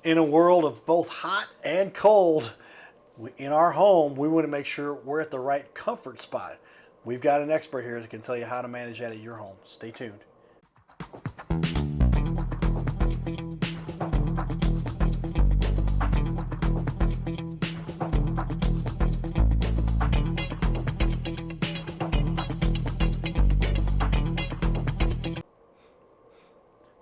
In a world of both hot and cold, in our home, we want to make sure we're at the right comfort spot. We've got an expert here that can tell you how to manage that at your home. Stay tuned.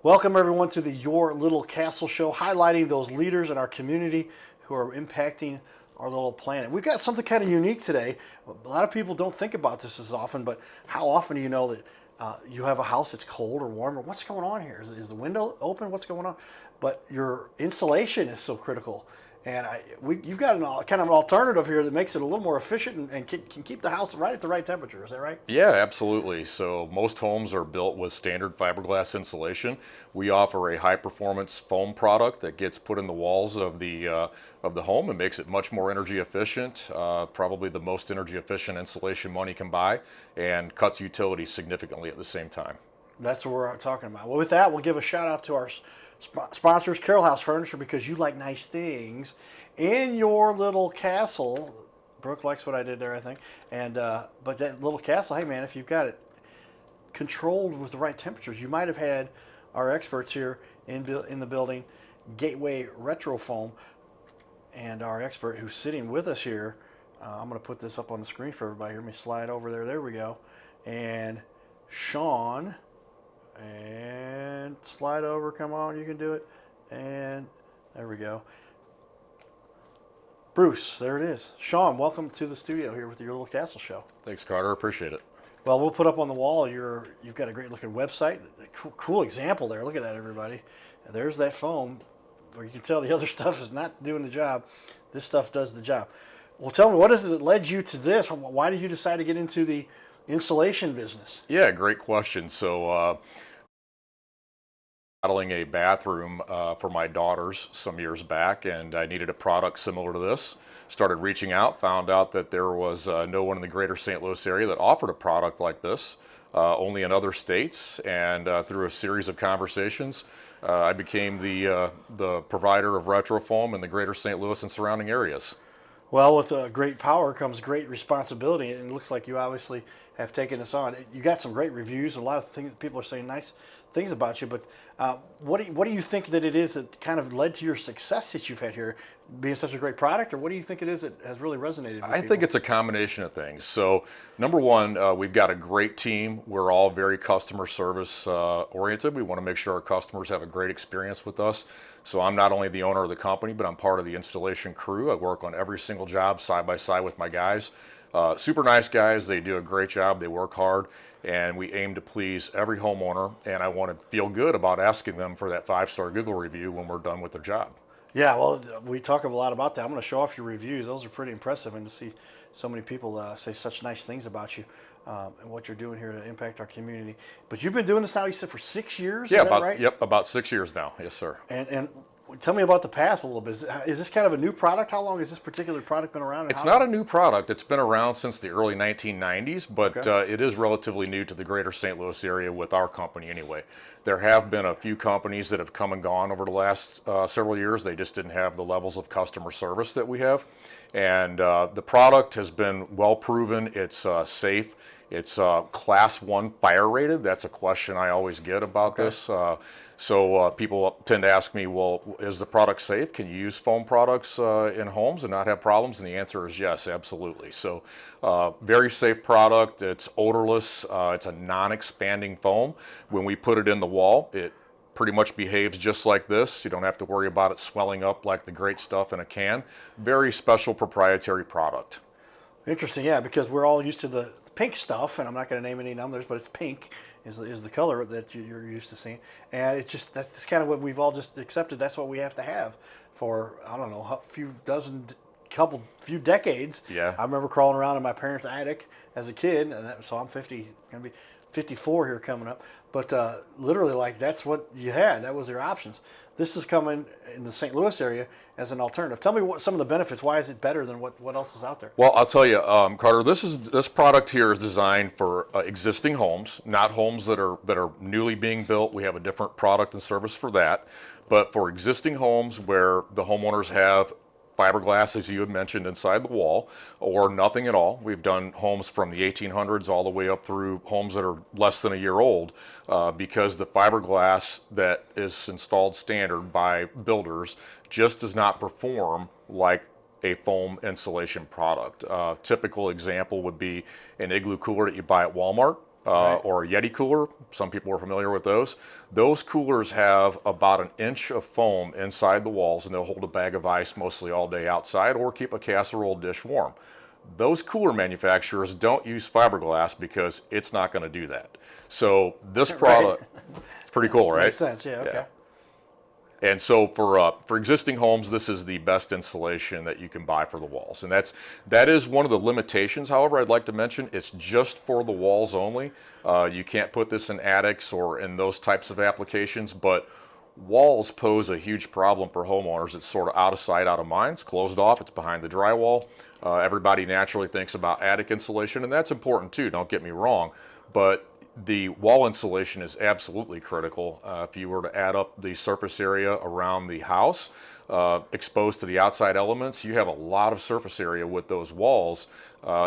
Welcome everyone to the Your Little Castle Show, highlighting those leaders in our community who are impacting our little planet. We've got something kind of unique today. A lot of people don't think about this as often, but how often do you know that you have a house that's cold or warm, or what's going on here? Is the window open? What's going on? But your insulation is so critical. And you've got kind of an alternative here that makes it a little more efficient and can keep the house right at the right temperature. Is that right? Yeah, absolutely. So most homes are built with standard fiberglass insulation. We offer a high-performance foam product that gets put in the walls of the home and makes it much more energy efficient. Probably the most energy efficient insulation money can buy, and cuts utilities significantly at the same time. That's what we're talking about. Well, with that, we'll give a shout out to our sponsors, Carroll House Furniture, because you like nice things in your little castle. Brooke likes what I did there, I think. And but that little castle, hey man, if you've got it controlled with the right temperatures, you might have had our experts here in the building, Gateway RetroFoam, and our expert who's sitting with us here. I'm going to put this up on the screen for everybody. Let me slide over there. There we go. And Sean. And slide over, come on, you can do it. And there we go. Bruce, there it is. Sean, welcome to the studio here with your little castle show. Thanks, Carter. Appreciate it. Well, we'll put up on the wall, you've got a great looking website. Cool example there. Look at that, everybody. There's that foam where you can tell the other stuff is not doing the job. This stuff does the job. Well, tell me, what is it that led you to this? Why did you decide to get into the insulation business? Yeah, great question. So, modeling a bathroom for my daughters some years back, and I needed a product similar to this. Started reaching out, found out that there was no one in the greater St. Louis area that offered a product like this, only in other states, and through a series of conversations, I became the provider of RetroFoam in the greater St. Louis and surrounding areas. Well, with great power comes great responsibility, and it looks like you obviously have taken this on. You got some great reviews. A lot of things, people are saying nice things about you, but what do you think that it is that kind of led to your success that you've had here, being such a great product, or what do you think it is that has really resonated with I people? think it's a combination of things. So, number one, we've got a great team. We're all very customer service oriented. We want to make sure our customers have a great experience with us. So I'm not only the owner of the company, but I'm part of the installation crew. I work on every single job side by side with my guys. Super nice guys. They do a great job. They work hard, and we aim to please every homeowner. And I want to feel good about asking them for that 5-star Google review when we're done with their job. Yeah, well, we talk a lot about that. I'm going to show off your reviews. Those are pretty impressive, and to see so many people say such nice things about you and what you're doing here to impact our community. But you've been doing this now, you said, for 6 years? Yeah, Is that right? about 6 years now. Yes, sir. And tell me about the path a little bit. Is this kind of a new product? How long has this particular product been around? It's not a new product. It's been around since the early 1990s, but Okay. it is relatively new to the greater St. Louis area with our company anyway. There have been a few companies that have come and gone over the last several years. They just didn't have the levels of customer service that we have. And the product has been well proven. It's safe. It's class 1 fire rated. That's a question I always get about this. So people tend to ask me, well, is the product safe? Can you use foam products in homes and not have problems? And the answer is yes, absolutely. So very safe product. It's odorless. It's a non-expanding foam. When we put it in the wall, it pretty much behaves just like this. You don't have to worry about it swelling up like the great stuff in a can. Very special proprietary product. Interesting, yeah, because we're all used to the pink stuff, and I'm not going to name any numbers, but it's pink is the color that you're used to seeing, and it's just that's kind of what we've all just accepted. That's what we have to have for, I don't know, a few decades. Yeah. I remember crawling around in my parents' attic as a kid, and so I'm 50, gonna be 54 here coming up. but literally, like that's what you had. That was your options. This is coming in the St. Louis area as an alternative. Tell me what some of the benefits. Why is it better than what else is out there? Well, I'll tell you, Carter. This product here is designed for existing homes, not homes that are newly being built. We have a different product and service for that. But for existing homes where the homeowners have fiberglass, as you had mentioned, inside the wall, or nothing at all. We've done homes from the 1800s all the way up through homes that are less than a year old, because the fiberglass that is installed standard by builders just does not perform like a foam insulation product. Typical example would be an igloo cooler that you buy at Walmart. Or a Yeti cooler. Some people are familiar with those. Those coolers have about an inch of foam inside the walls, and they'll hold a bag of ice mostly all day outside or keep a casserole dish warm. Those cooler manufacturers don't use fiberglass because it's not going to do that. So this product, it's pretty cool, right? Makes sense, yeah, okay. Yeah. And so for existing homes, this is the best insulation that you can buy for the walls, and that is one of the limitations. However, I'd like to mention it's just for the walls only. You can't put this in attics or in those types of applications, but walls pose a huge problem for homeowners. It's sort of out of sight, out of mind. It's closed off. It's behind the drywall. Everybody naturally thinks about attic insulation, and that's important too. Don't get me wrong, but the wall insulation is absolutely critical. If you were to add up the surface area around the house, exposed to the outside elements, you have a lot of surface area with those walls,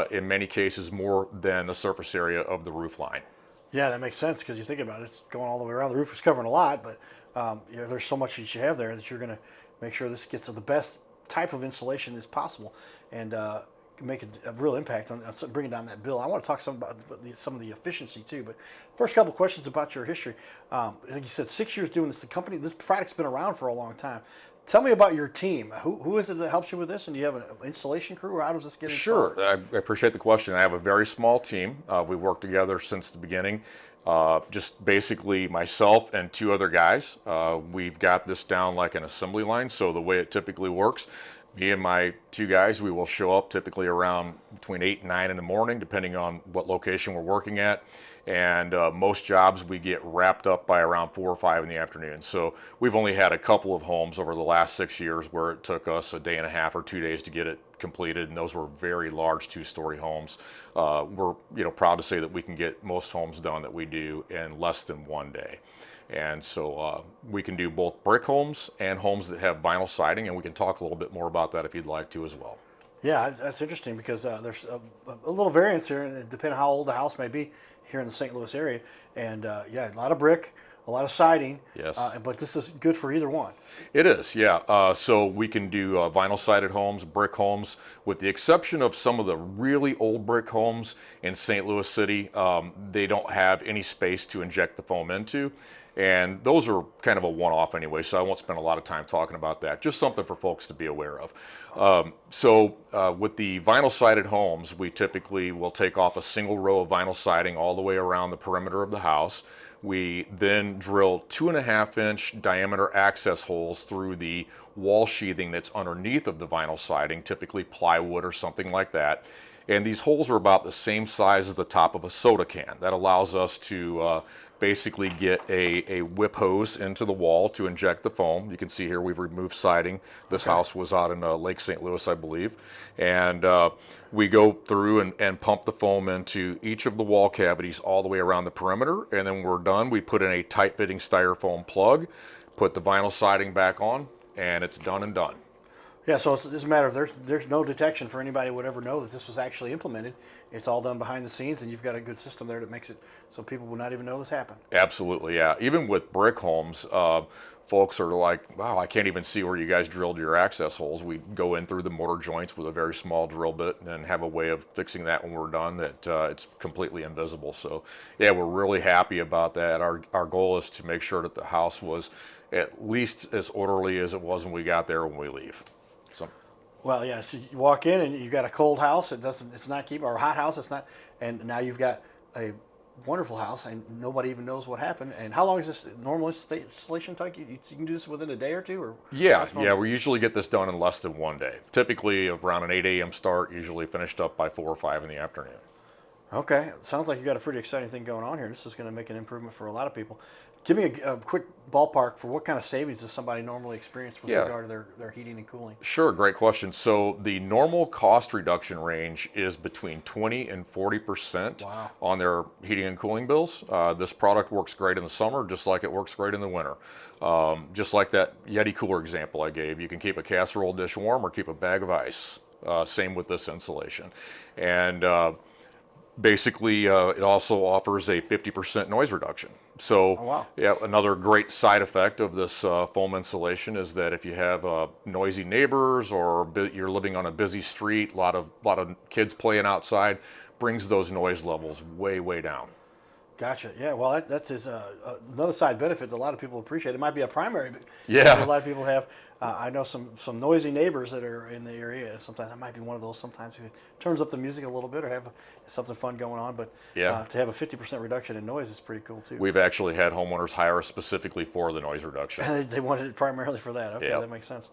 in many cases more than the surface area of the roof line. Yeah, that makes sense because you think about it, it's going all the way around. The roof is covering a lot, but there's so much that you have there that you're going to make sure this gets to the best type of insulation as possible, and make a real impact on bringing down that bill. I want to talk some about some of the efficiency too, but first couple of questions about your history. Like you said, 6 years doing this. This product's been around for a long time. Tell me about your team. Who is it that helps you with this? And do you have an installation crew, or how does this get installed? Sure, I appreciate the question. I have a very small team. We worked together since the beginning. Just basically myself and two other guys. We've got this down like an assembly line. So the way it typically works, me and my two guys, we will show up typically around between 8 and 9 in the morning, depending on what location we're working at. And most jobs we get wrapped up by around 4 or 5 in the afternoon. So we've only had a couple of homes over the last 6 years where it took us a day and a half or 2 days to get it completed, and those were very large 2-story homes. We're proud to say that we can get most homes done that we do in less than 1 day. And so we can do both brick homes and homes that have vinyl siding, and we can talk a little bit more about that if you'd like to as well. Yeah, that's interesting because there's a little variance here, and depending on how old the house may be here in the St. Louis area. And yeah, a lot of brick, a lot of siding. Yes. But this is good for either one. It is, yeah. So we can do vinyl sided homes, brick homes, with the exception of some of the really old brick homes in St. Louis City. They don't have any space to inject the foam into. And those are kind of a one-off anyway, so I won't spend a lot of time talking about that. Just something for folks to be aware of. With the vinyl-sided homes, we typically will take off a single row of vinyl siding all the way around the perimeter of the house. We then drill 2.5-inch diameter access holes through the wall sheathing that's underneath of the vinyl siding, typically plywood or something like that. And these holes are about the same size as the top of a soda can. That allows us to basically get a whip hose into the wall to inject the foam. You can see here we've removed siding. This house was out in Lake St. Louis, I believe. And we go through and pump the foam into each of the wall cavities all the way around the perimeter. And then when we're done, we put in a tight-fitting styrofoam plug, put the vinyl siding back on, and it's done and done. Yeah, so it's just a matter of there's no detection for anybody who would ever know that this was actually implemented. It's all done behind the scenes, and you've got a good system there that makes it so people will not even know this happened. Absolutely, yeah. Even with brick homes, folks are like, wow, I can't even see where you guys drilled your access holes. We go in through the mortar joints with a very small drill bit and have a way of fixing that when we're done that it's completely invisible. So, yeah, we're really happy about that. Our goal is to make sure that the house was at least as orderly as it was when we got there when we leave. So. Well, yeah. So you walk in and you got a cold house. It's not keeping, or a hot house. It's not. And now you've got a wonderful house, and nobody even knows what happened. And how long is this normal installation take? You can do this within a day or two, or yeah. We usually get this done in less than 1 day. Typically around an 8 a.m. start, usually finished up by 4 or 5 in the afternoon. Okay, sounds like you got a pretty exciting thing going on here. This is going to make an improvement for a lot of people. Give me a quick ballpark for what kind of savings does somebody normally experience with Yeah. regard to their heating and cooling? Sure, great question. So the normal cost reduction range is between 20 and 40% Wow. on their heating and cooling bills. This product works great in the summer, just like it works great in the winter. Just like that Yeti cooler example I gave, you can keep a casserole dish warm or keep a bag of ice. Same with this insulation. And basically, it also offers a 50% noise reduction. So, Oh, wow. yeah, another great side effect of this foam insulation is that if you have noisy neighbors or you're living on a busy street, a lot of kids playing outside, brings those noise levels way, way down. Gotcha. Yeah. Well, that is another side benefit that a lot of people appreciate. It might be a primary, but Yeah. a lot of people have. I know some noisy neighbors that are in the area. Sometimes that might be one of those. Sometimes who turns up the music a little bit or have something fun going on. But Yeah. to have a 50% reduction in noise is pretty cool too. We've actually had homeowners hire us specifically for the noise reduction. They wanted it primarily for that. Okay, Yep. that makes sense.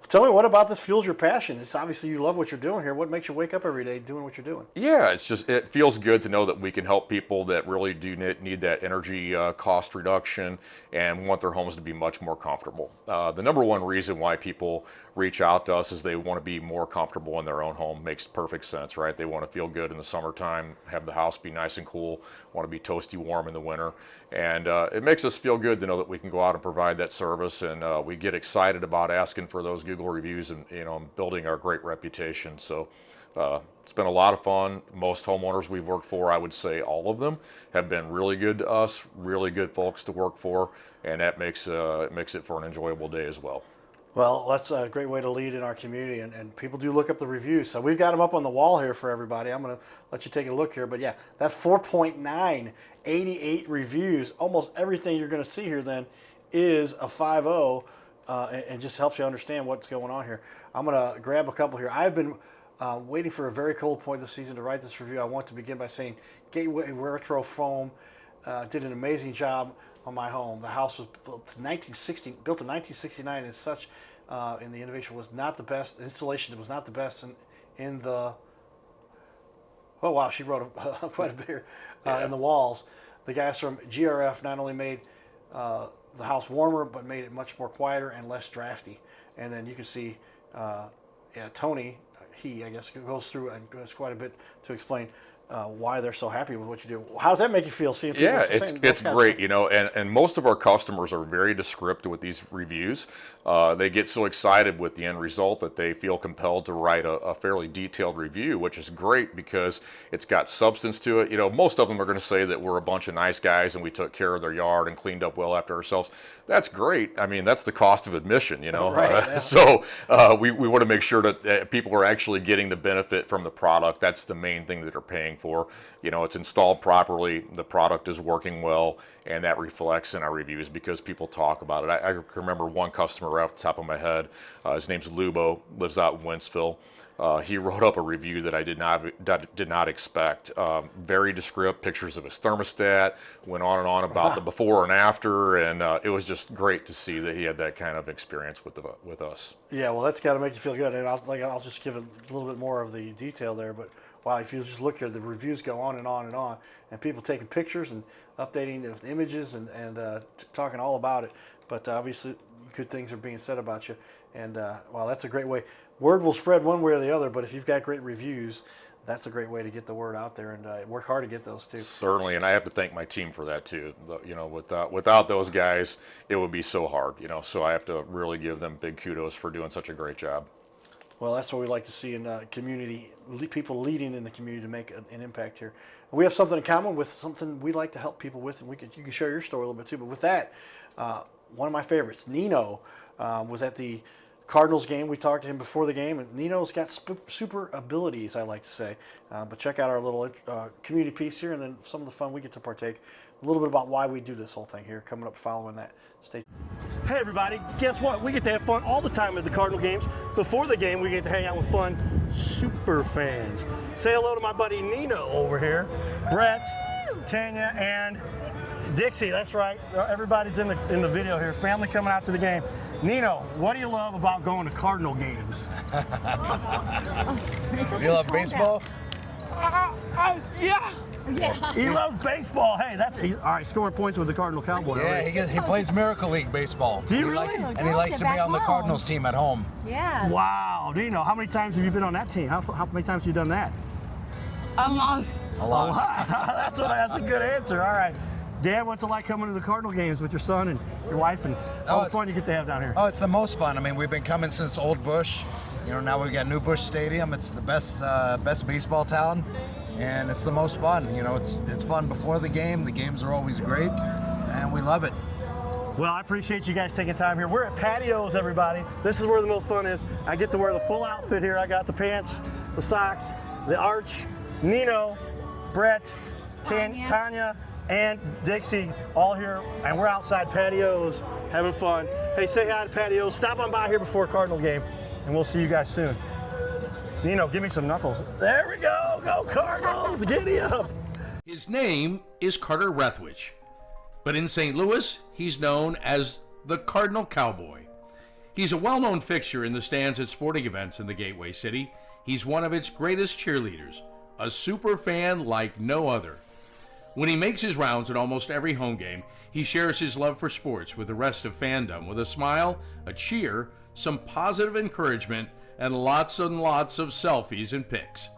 Tell me, what about this fuels your passion? It's obviously you love what you're doing here. What makes you wake up every day doing what you're doing? Yeah, it feels good to know that we can help people that really do need that energy cost reduction and want their homes to be much more comfortable. The number one reason why people reach out to us is they want to be more comfortable in their own home. Makes perfect sense, right? They want to feel good in the summertime, have the house be nice and cool, want to be toasty warm in the winter. And it makes us feel good to know that we can go out and provide that service, and we get excited about asking for those Google reviews and building our great reputation. So it's been a lot of fun. Most homeowners we've worked for, I would say all of them, have been really good to us, really good folks to work for, and that makes it for an enjoyable day as well. Well, that's a great way to lead in our community, and people do look up the reviews. So we've got them up on the wall here for everybody. I'm going to let you take a look here. But yeah, that 4.9, 88 reviews, almost everything you're going to see here then is a 5.0, and just helps you understand what's going on here. I'm going to grab a couple here. I've been waiting for a very cold point this season to write this review. I want to begin by saying Gateway RetroFoam did an amazing job on my home. The house was built in 1969, and such. And the innovation was not the best. The installation was not the best in the. Oh wow, she wrote quite a bit here in the walls. The guys from GRF not only made the house warmer, but made it much more quieter and less drafty. And then you can see, Tony, I guess, goes through and goes quite a bit to explain why they're so happy with what you do. How does that make you feel? Seeing people Yeah, saying it's those great, and most of our customers are very descriptive with these reviews. They get so excited with the end result that they feel compelled to write a fairly detailed review, which is great because it's got substance to it. Most of them are going to say that we're a bunch of nice guys and we took care of their yard and cleaned up well after ourselves. That's great. I mean, that's the cost of admission, Right, yeah. So we want to make sure that people are actually getting the benefit from the product. That's the main thing that they're paying for. It's installed properly, the product is working well, and that reflects in our reviews because people talk about it. I remember one customer right off the top of my head. His name's Lubo, lives out in Wentzville. He wrote up a review that I did not expect. Very descriptive, pictures of his thermostat, went on and on about the before and after, and it was just great to see that he had that kind of experience with us. Yeah, well, that's got to make you feel good. And I'll just give it a little bit more of the detail there. But wow, if you just look here, the reviews go on and on and on, and people taking pictures and updating the images and talking all about it. But obviously, good things are being said about you. And wow, that's a great way. Word will spread one way or the other, but if you've got great reviews, that's a great way to get the word out there, and work hard to get those too. Certainly, and I have to thank my team for that too. Without those guys, it would be so hard. So I have to really give them big kudos for doing such a great job. Well, that's what we like to see in community, people leading in the community to make an impact here. We have something in common with something we like to help people with, and you can share your story a little bit too. But with that, one of my favorites, Nino, was at the Cardinals game. We talked to him before the game, and Nino's got super abilities, I like to say. But check out our little community piece here, and then some of the fun we get to partake. A little bit about why we do this whole thing here, coming up following that. Stay. Hey everybody, guess what? We get to have fun all the time at the Cardinal games. Before the game, we get to hang out with fun super fans. Say hello to my buddy Nino over here, Brett, Tanya, and Dixie. That's right. Everybody's in the video here. Family coming out to the game. Nino, what do you love about going to Cardinal games? You love baseball? Yeah. Yeah. He loves baseball. Hey, he's all right. Scoring points with the Cardinal Cowboy. Yeah, he plays Miracle League baseball. Do you really? And he likes to be on the Cardinals team at home. Yeah. Wow. Do you know how many times have you been on that team? How many times have you done that? A lot. A lot. That's a good answer. All right. Dan, what's it like coming to the Cardinal games with your son and your wife and all the fun you get to have down here? Oh, it's the most fun. I mean, we've been coming since Old Bush. You know, now we've got New Bush Stadium. It's the best baseball town, and it's the most fun. You know, it's fun before the game. The games are always great, and we love it. Well, I appreciate you guys taking time here. We're at Patios, everybody. This is where the most fun is. I get to wear the full outfit here. I got the pants, the socks, the arch, Nino, Brett, Tanya, and Dixie all here, and we're outside Patios having fun. Hey, say hi to Patios. Stop on by here before a Cardinal game, and we'll see you guys soon. Nino, give me some knuckles. There we go. Go Cardinals. Giddy up. His name is Carter Rethwich, but in St. Louis, he's known as the Cardinal Cowboy. He's a well-known fixture in the stands at sporting events in the Gateway City. He's one of its greatest cheerleaders, a super fan like no other. When he makes his rounds at almost every home game, he shares his love for sports with the rest of fandom with a smile, a cheer, some positive encouragement, and lots and lots of selfies and pics.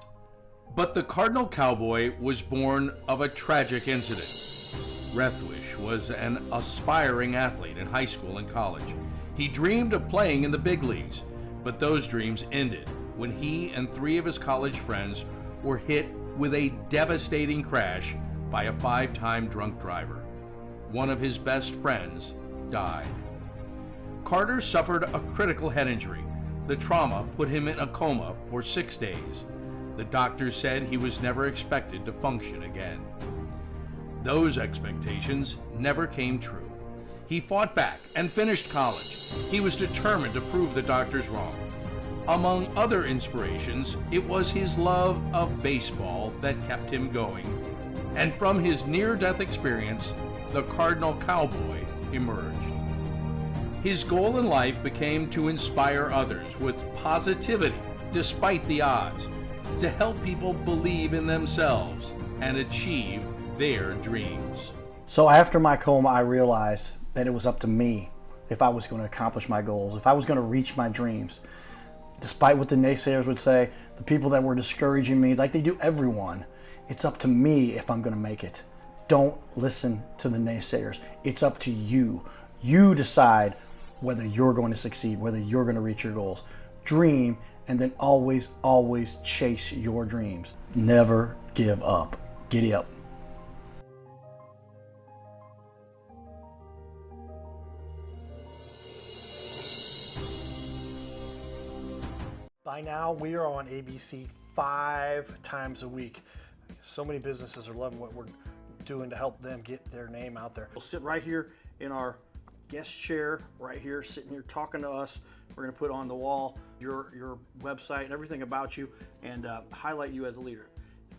But the Cardinal Cowboy was born of a tragic incident. Rethwich was an aspiring athlete in high school and college. He dreamed of playing in the big leagues, but those dreams ended when he and 3 of his college friends were hit with a devastating crash by a 5-time drunk driver. One of his best friends died. Carter suffered a critical head injury. The trauma put him in a coma for 6 days. The doctors said he was never expected to function again. Those expectations never came true. He fought back and finished college. He was determined to prove the doctors wrong. Among other inspirations, it was his love of baseball that kept him going. And from his near-death experience, the Cardinal Cowboy emerged. His goal in life became to inspire others with positivity despite the odds, to help people believe in themselves and achieve their dreams. So after my coma, I realized that it was up to me if I was going to accomplish my goals, if I was going to reach my dreams. Despite what the naysayers would say, the people that were discouraging me, like they do everyone, it's up to me if I'm going to make it. Don't listen to the naysayers. It's up to you. You decide whether you're going to succeed, whether you're going to reach your goals. Dream, and then always, always chase your dreams. Never give up. Giddy up. By now, we are on ABC 5 times a week. So many businesses are loving what we're doing to help them get their name out there. We'll sit right here in our guest chair, right here, sitting here talking to us. We're going to put on the wall your website and everything about you, and highlight you as a leader.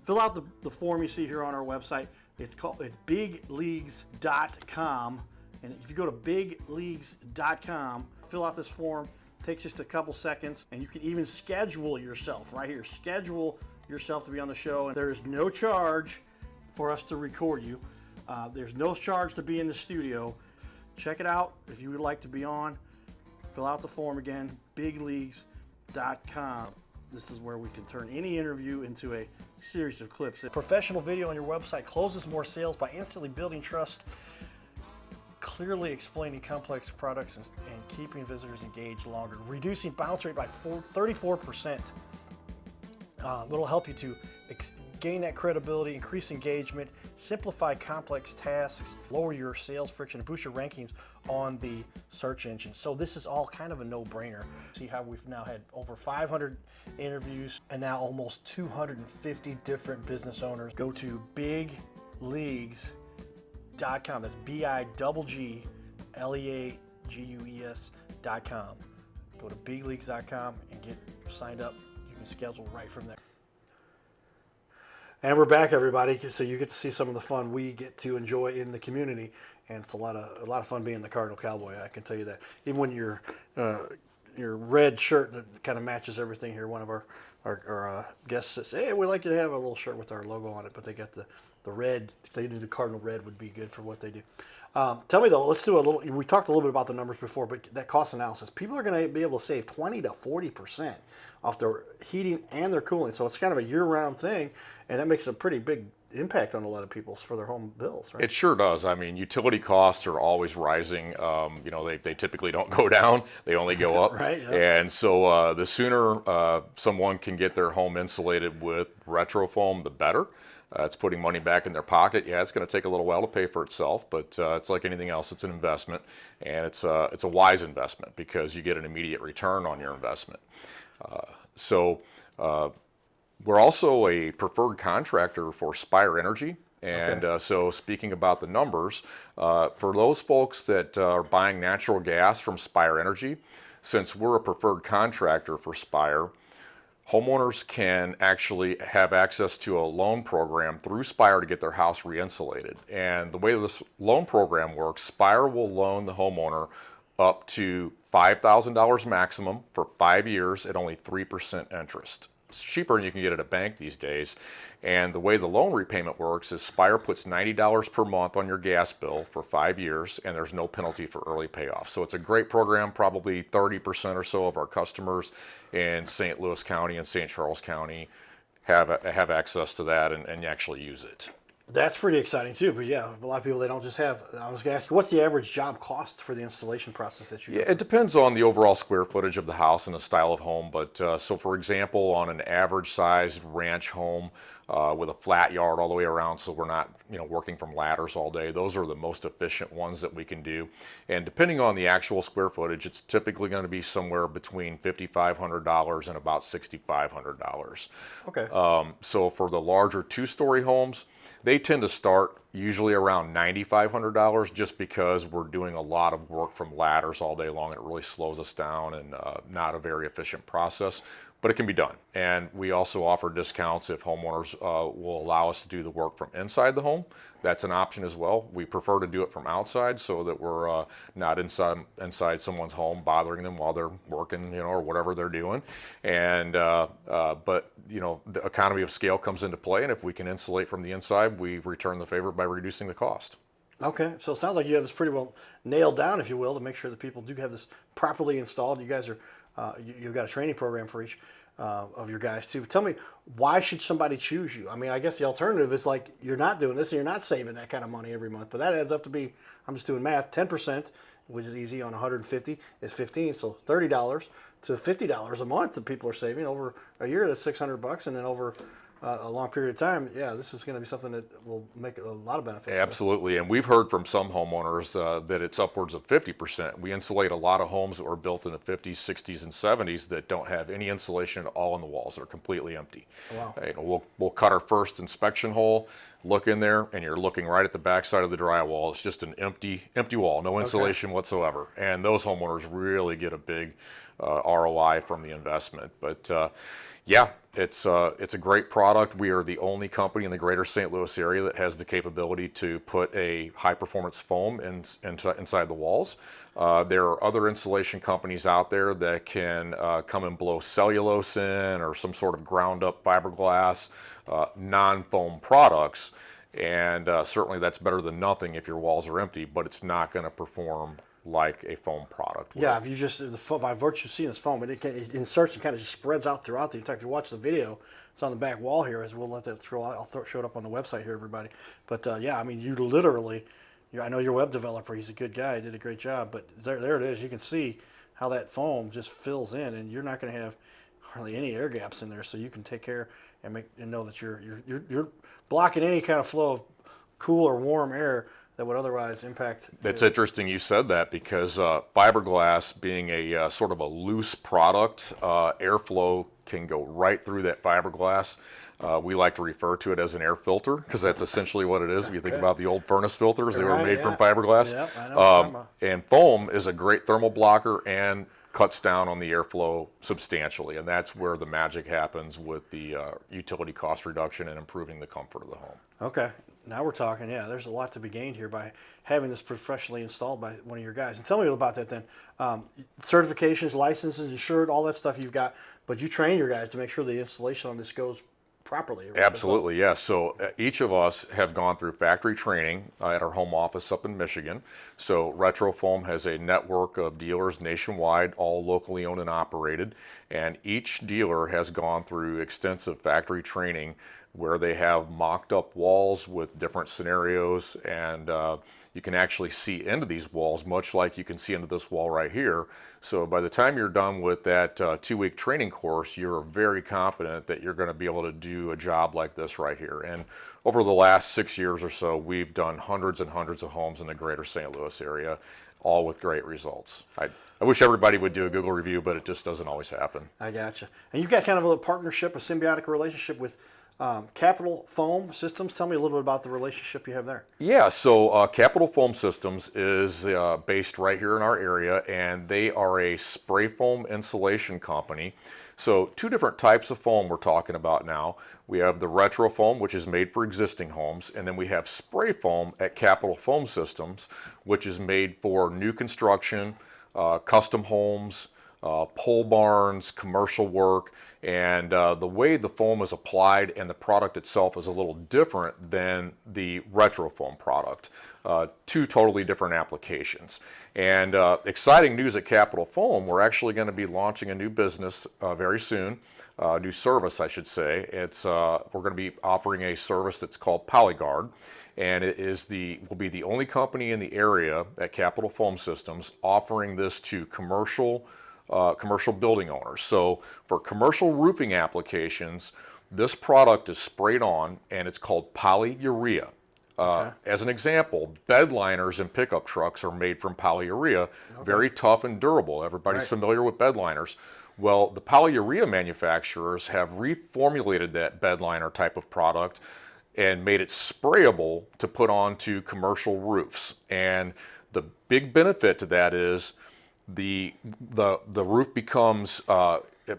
Fill out the form you see here on our website. It's bigleagues.com, and if you go to bigleagues.com, fill out this form. It takes just a couple seconds, and you can even schedule yourself right here. Schedule yourself to be on the show, and there's no charge for us to record you. There's no charge to be in the studio. Check it out if you would like to be on. Fill out the form again, bigleagues.com. This is where we can turn any interview into a series of clips. A professional video on your website closes more sales by instantly building trust, clearly explaining complex products, and keeping visitors engaged longer, reducing bounce rate by 34%. It'll help you to gain that credibility, increase engagement, simplify complex tasks, lower your sales friction, and boost your rankings on the search engine. So this is all kind of a no-brainer. See how we've now had over 500 interviews and now almost 250 different business owners. Go to bigleagues.com. That's bigleagues.com. Go to bigleagues.com and get signed up. You can schedule right from there. And we're back, everybody. So you get to see some of the fun we get to enjoy in the community, and it's a lot of fun being the Cardinal Cowboy. I can tell you that. Even when your red shirt that kind of matches everything here. One of our guests says, "Hey, we'd like you to have a little shirt with our logo on it," but they got the the red. They do the Cardinal red would be good for what they do. Tell me though, let's do a little. We talked a little bit about the numbers before, but that cost analysis. People are going to be able to save 20 to 40% off their heating and their cooling. So it's kind of a year-round thing, and that makes a pretty big impact on a lot of people for their home bills, right? It sure does. I mean, utility costs are always rising. They typically don't go down; they only go up. Right, yeah. And so the sooner someone can get their home insulated with RetroFoam, the better. It's putting money back in their pocket. Yeah, it's going to take a little while to pay for itself, but it's like anything else. It's an investment, and it's a wise investment because you get an immediate return on your investment. We're also a preferred contractor for Spire Energy. And so speaking about the numbers, for those folks that are buying natural gas from Spire Energy, since we're a preferred contractor for Spire, homeowners can actually have access to a loan program through Spire to get their house re-insulated. And the way this loan program works, Spire will loan the homeowner up to $5,000 maximum for 5 years at only 3% interest. It's cheaper than you can get at a bank these days. And the way the loan repayment works is Spire puts $90 per month on your gas bill for 5 years, and there's no penalty for early payoff. So it's a great program. Probably 30% or so of our customers in St. Louis County and St. Charles County have access to that and actually use it. That's pretty exciting too. But yeah, a lot of people, they don't just have. I was going to ask you, what's the average job cost for the installation process that you? Yeah, it depends on the overall square footage of the house and the style of home. But so, for example, on an average-sized ranch home with a flat yard all the way around, so we're not working from ladders all day. Those are the most efficient ones that we can do. And depending on the actual square footage, it's typically going to be somewhere between $5,500 and about $6,500. Okay. So for the larger two-story homes, they tend to start usually around $9,500 just because we're doing a lot of work from ladders all day long. It really slows us down and not a very efficient process, but it can be done. And we also offer discounts if homeowners will allow us to do the work from inside the home. That's an option as well. We prefer to do it from outside so that we're not inside someone's home bothering them while they're working, or whatever they're doing. And but the economy of scale comes into play, and if we can insulate from the inside, we return the favor by reducing the cost. Okay, so it sounds like you have this pretty well nailed down, if you will, to make sure that people do have this properly installed. You guys are, you've got a training program for each of your guys too. Tell me, why should somebody choose you? I mean, I guess the alternative is like you're not doing this and you're not saving that kind of money every month, but that adds up to be, I'm just doing math, 10%, which is easy on 150 is 15, so $30 to $50 a month that people are saving over a year. That's $600, and then over a long period of time, yeah, this is going to be something that will make a lot of benefits. Absolutely, and we've heard from some homeowners that it's upwards of 50%. We insulate a lot of homes that were built in the 50s, 60s, and 70s that don't have any insulation at all in the walls. They're completely empty. Oh, wow. We'll cut our first inspection hole, look in there, and you're looking right at the back side of the drywall. It's just an empty wall, no insulation whatsoever. And those homeowners really get a big ROI from the investment. But yeah, it's a great product. We are the only company in the greater St. Louis area that has the capability to put a high-performance foam inside the walls. There are other insulation companies out there that can come and blow cellulose in or some sort of ground-up fiberglass, non-foam products, and certainly that's better than nothing if your walls are empty, but it's not going to perform like a foam product would. Yeah, if you just, the foam, by virtue of seeing this foam, it inserts and kind of just spreads out throughout the entire. If you watch the video, it's on the back wall here, as we'll let that through. I'll show it up on the website here, everybody. But yeah, I mean, you literally, I know your web developer, he's a good guy, he did a great job, but there it is. You can see how that foam just fills in, and you're not going to have hardly any air gaps in there, so you can take care and know that you're blocking any kind of flow of cool or warm air that would otherwise impact. It's interesting you said that because fiberglass being a sort of a loose product, airflow can go right through that fiberglass. We like to refer to it as an air filter because that's essentially what it is. If you think about the old furnace filters, they were made from fiberglass. Yeah, I know what you're talking about. And foam is a great thermal blocker and cuts down on the airflow substantially, and that's where the magic happens with the utility cost reduction and improving the comfort of the home. Okay, now we're talking. Yeah, there's a lot to be gained here by having this professionally installed by one of your guys. And tell me about that then. Certifications, licenses, insured, all that stuff you've got, but you train your guys to make sure the installation on this goes properly. Absolutely, yes. So each of us have gone through factory training at our home office up in Michigan. So RetroFoam has a network of dealers nationwide, all locally owned and operated, and each dealer has gone through extensive factory training where they have mocked up walls with different scenarios, and you can actually see into these walls, much like you can see into this wall right here. So by the time you're done with that 2-week training course, you're very confident that you're going to be able to do a job like this right here. And over the last 6 years or so, we've done hundreds and hundreds of homes in the greater St. Louis area, all with great results. I wish everybody would do a Google review, but it just doesn't always happen. I gotcha. And you've got kind of a partnership, a symbiotic relationship with Capital Foam Systems. Tell me a little bit about the relationship you have there. Yeah, so Capital Foam Systems is based right here in our area, and they are a spray foam insulation company. So 2 different types of foam we're talking about now. We have the RetroFoam, which is made for existing homes, and then we have spray foam at Capital Foam Systems, which is made for new construction, custom homes, pole barns, commercial work, and the way the foam is applied and the product itself is a little different than the RetroFoam product. 2 totally different applications. And exciting news at Capital Foam, we're actually going to be launching a new business very soon, new service I should say. We're going to be offering a service that's called PolyGuard, and will be the only company in the area at Capital Foam Systems offering this to commercial building owners. So for commercial roofing applications, this product is sprayed on, and it's called polyurea. As an example, bed liners in pickup trucks are made from polyurea, very tough and durable. Everybody's familiar with bed liners. Well, the polyurea manufacturers have reformulated that bed liner type of product and made it sprayable to put onto commercial roofs. And the big benefit to that is the roof becomes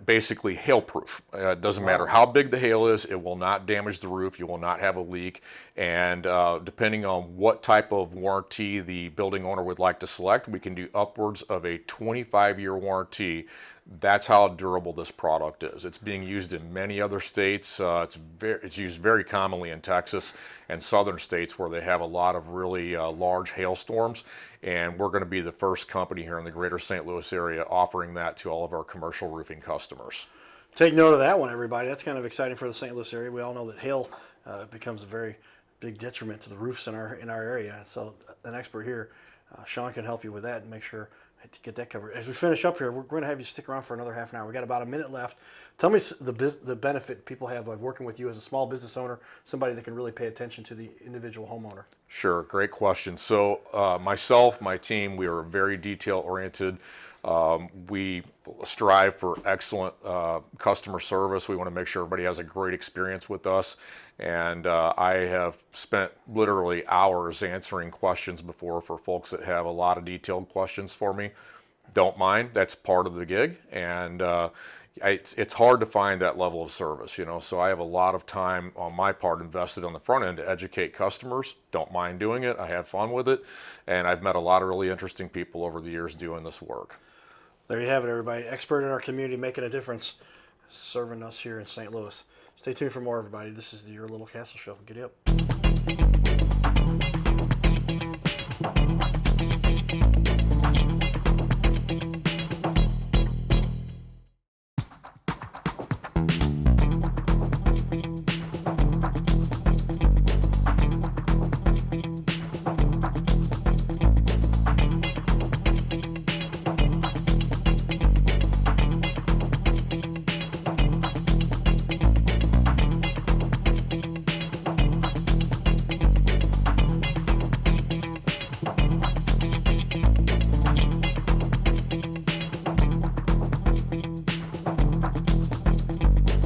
basically hail-proof. It doesn't matter how big the hail is, it will not damage the roof, you will not have a leak, and depending on what type of warranty the building owner would like to select, we can do upwards of a 25-year warranty. That's how durable this product is. It's being used in many other states. It's used very commonly in Texas and southern states where they have a lot of really large hailstorms, and we're going to be the first company here in the greater St. Louis area offering that to all of our commercial roofing customers. Take note of that one, everybody. That's kind of exciting for the St. Louis area. We all know that hail becomes a very big detriment to the roofs in our area. So an expert here, Sean, can help you with that and make sure to get that covered. As we finish up here, we're going to have you stick around for another half an hour. We got about a minute left. Tell me the benefit people have by working with you as a small business owner, somebody that can really pay attention to the individual homeowner. Sure, great question. So myself, my team, we are very detail oriented. We strive for excellent customer service. We want to make sure everybody has a great experience with us. And I have spent literally hours answering questions before for folks that have a lot of detailed questions for me. Don't mind, that's part of the gig. And it's hard to find that level of service, so I have a lot of time on my part invested on the front end to educate customers. Don't mind doing it. I have fun with it. And I've met a lot of really interesting people over the years doing this work. There you have it, everybody. Expert in our community, making a difference, serving us here in St. Louis. Stay tuned for more, everybody. This is Your Little Castle Show. Giddy up.